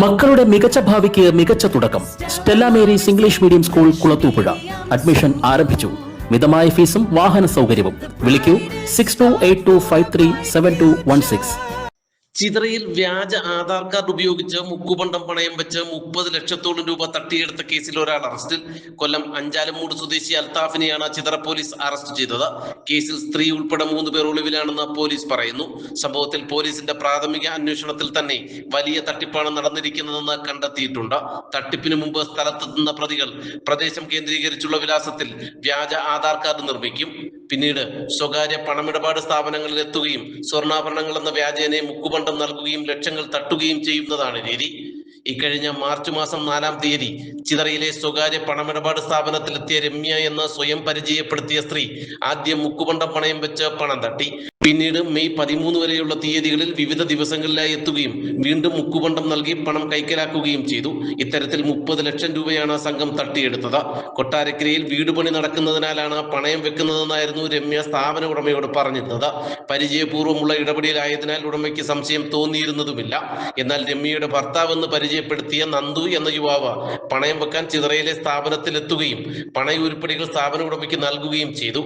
മക്കളുടെ മികച്ച ഭാവിക്ക് മികച്ച തുടക്കം. Stella Mary's English medium school, Kulathupuzha. Admission ആരംഭിച്ചു. മിതമായ ഫീസും വാഹന സൗകര്യവും. വിളിക്കൂ 6282537216. ചിതറയിൽ വ്യാജ ആധാർ കാർഡ് ഉപയോഗിച്ച് മുക്കുപണ്ടം പണയം വെച്ച് 30 ലക്ഷത്തോളം രൂപ തട്ടിയെടുത്ത കേസിൽ ഒരാൾ അറസ്റ്റിൽ. കൊല്ലം അഞ്ചാലമ്മൂട് സ്വദേശി അൽത്താഫിനെയാണ് ചിതറ പോലീസ് അറസ്റ്റ് ചെയ്തത്. കേസിൽ സ്ത്രീ ഉൾപ്പെടെ 3 പേർ ഒളിവിലാണെന്ന് പോലീസ് പറയുന്നു. സംഭവത്തിൽ പോലീസിന്റെ പ്രാഥമിക അന്വേഷണത്തിൽ തന്നെ വലിയ തട്ടിപ്പാണ് നടന്നിരിക്കുന്നതെന്ന് കണ്ടെത്തിയിട്ടുണ്ട്. തട്ടിപ്പിന് മുമ്പ് സ്ഥലത്തെത്തുന്ന പ്രതികൾ പ്രദേശം കേന്ദ്രീകരിച്ചുള്ള വിലാസത്തിൽ വ്യാജ ആധാർ കാർഡ് നിർമ്മിക്കും. പിന്നീട് സ്വകാര്യ പണമിടപാട് സ്ഥാപനങ്ങളിൽ എത്തുകയും സ്വർണ്ണാഭരണങ്ങൾ എന്ന വ്യാജേനെ മുക്കുപണ്ടം നൽകുകയും ലക്ഷങ്ങൾ തട്ടുകയും ചെയ്യുന്നതാണ് രീതി. ഇക്കഴിഞ്ഞ മാർച്ച് മാസം 4-ാം തീയതി ചിതറയിലെ സ്വകാര്യ പണമിടപാട് സ്ഥാപനത്തിലെത്തിയ രമ്യ എന്ന സ്വയം പരിചയപ്പെടുത്തിയ സ്ത്രീ ആദ്യം മുക്കുപണ്ടം പണയം വെച്ച് പണം തട്ടി. പിന്നീട് മെയ് 13 വരെയുള്ള തീയതികളിൽ വിവിധ ദിവസങ്ങളിലായി എത്തുകയും വീണ്ടും മുക്കുപണ്ടം നൽകി പണം കൈക്കലാക്കുകയും ചെയ്തു. ഇത്തരത്തിൽ 30 ലക്ഷം രൂപയാണ് സംഘം തട്ടിയെടുത്തത്. കൊട്ടാരക്കരയിൽ വീട് പണി നടക്കുന്നതിനാലാണ് പണയം വെക്കുന്നതെന്നായിരുന്നു രമ്യ സ്ഥാപന ഉടമയോട് പറഞ്ഞിരുന്നത്. പരിചയപൂർവ്വമുള്ള ഇടപെടലായതിനാൽ ഉടമയ്ക്ക് സംശയം തോന്നിയിരുന്നതുമില്ല. എന്നാൽ രമ്യയുടെ ഭർത്താവെന്ന് പരിചയപ്പെടുത്തിയ നന്ദു എന്ന യുവാവ് പണയം വെക്കാൻ ചിതറയിലെ സ്ഥാപനത്തിലെത്തുകയും പണയുരുപ്പടികൾ സ്ഥാപന ഉടമയ്ക്ക് നൽകുകയും ചെയ്തു.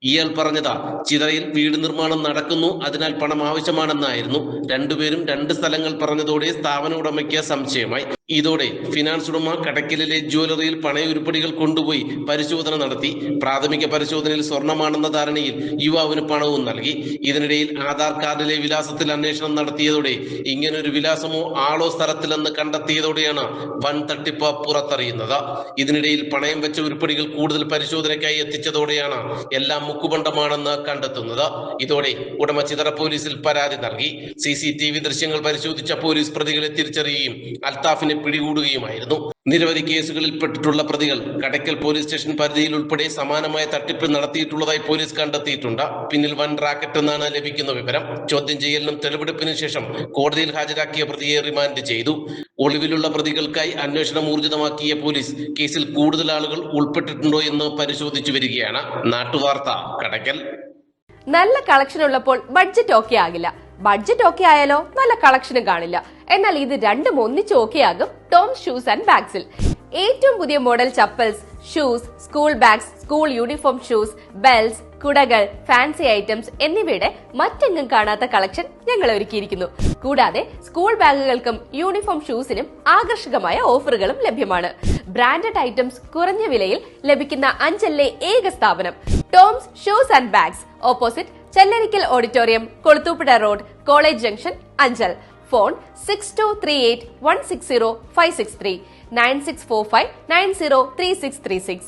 ഇയാൾ പറഞ്ഞതാ ചിതറയിൽ വീട് നിർമ്മാണം നടക്കുന്നു, അതിനാൽ പണം ആവശ്യമാണെന്നായിരുന്നു. രണ്ടുപേരും 2 സ്ഥലങ്ങൾ പറഞ്ഞതോടെ സ്ഥാപന ഉടമയ്ക്ക് സംശയമായി. ഇതോടെ ഫിനാൻസ് ഉടമ കടക്കലിലെ ജ്വല്ലറിയിൽ പണയുരുപ്പടികൾ കൊണ്ടുപോയി പരിശോധന നടത്തി. പ്രാഥമിക പരിശോധനയിൽ സ്വർണമാണെന്ന ധാരണയിൽ യുവാവിന് പണവും നൽകി. ഇതിനിടയിൽ ആധാർ കാർഡിലെ വിലാസത്തിൽ അന്വേഷണം നടത്തിയതോടെ ഇങ്ങനൊരു വിലാസമോ ആളോ സ്ഥലത്തിലെന്ന് കണ്ടെത്തിയതോടെയാണ് വൻ തട്ടിപ്പ് പുറത്തറിയുന്നത്. ഇതിനിടയിൽ പണയം വെച്ച ഉരുപ്പടികൾ കൂടുതൽ പരിശോധനയ്ക്കായി എത്തിച്ചതോടെയാണ് എല്ലാം മുക്കുപണ്ടമാണെന്ന് കണ്ടെത്തുന്നത്. ഇതോടെ ഉടമ ചിതറ പോലീസിൽ പരാതി നൽകി. CCTV ദൃശ്യങ്ങൾ പരിശോധിച്ച പോലീസ് പ്രതികളെ തിരിച്ചറിയുകയും അൽത്താഫിനെ പിടികൂടുകയുമായിരുന്നു. നിരവധി കേസുകളിൽ പെട്ടിട്ടുള്ള പ്രതികൾ കടയ്ക്കൽ പോലീസ് സ്റ്റേഷൻ പരിധിയിൽ ഉൾപ്പെടെ സമാനമായ തട്ടിപ്പ് നടത്തിയിട്ടുള്ളതായി പോലീസ് കണ്ടെത്തിയിട്ടുണ്ട്. പിന്നിൽ വൻ റാക്കറ്റ് എന്നാണ് ലഭിക്കുന്ന വിവരം. ചോദ്യം ചെയ്യലിനും തെളിവെടുപ്പിനും ശേഷം കോടതിയിൽ ഹാജരാക്കിയ പ്രതിയെ റിമാൻഡ് ചെയ്തു. ഒളിവിലുള്ള പ്രതികൾക്കായി അന്വേഷണം ഊർജിതമാക്കിയ പോലീസ് കേസിൽ കൂടുതൽ ആളുകൾ ഉൾപ്പെട്ടിട്ടുണ്ടോ എന്ന് പരിശോധിച്ചു വരികയാണ്. നാട്ടുവാർത്ത, കടയ്ക്കൽ. നല്ല കളക്ഷൻ ഉള്ളപ്പോൾ ബഡ്ജറ്റ് ഓക്കെ ആകില്ല. ബഡ്ജറ്റ് ഓക്കെ ആയാലോ നല്ല കളക്ഷനും കാണില്ല. എന്നാൽ ഇത് രണ്ടും ഒന്നിച്ച് ഓക്കെ ആകും ടോംസ് ഷൂസ് ആൻഡ് ബാഗ്സിൽ. ഏറ്റവും പുതിയ model chappals, shoes, school bags, school uniform shoes, belts, കുടകൾ, ഫാൻസി ഐറ്റംസ് എന്നിവയുടെ മറ്റെങ്ങും കാണാത്ത കളക്ഷൻ ഞങ്ങൾ ഒരുക്കിയിരിക്കുന്നു. കൂടാതെ സ്കൂൾ ബാഗുകൾക്കും യൂണിഫോം ഷൂസിനും ആകർഷകമായ ഓഫറുകളും ലഭ്യമാണ്. ബ്രാൻഡഡ് ഐറ്റംസ് കുറഞ്ഞ വിലയിൽ ലഭിക്കുന്ന അഞ്ചലിലെ ഏക സ്ഥാപനം Toms shoes and bags. Opposite Chellarikkal auditorium, Kulathupuzha road, college junction, Anchal. Phone 6238160563 9645903636.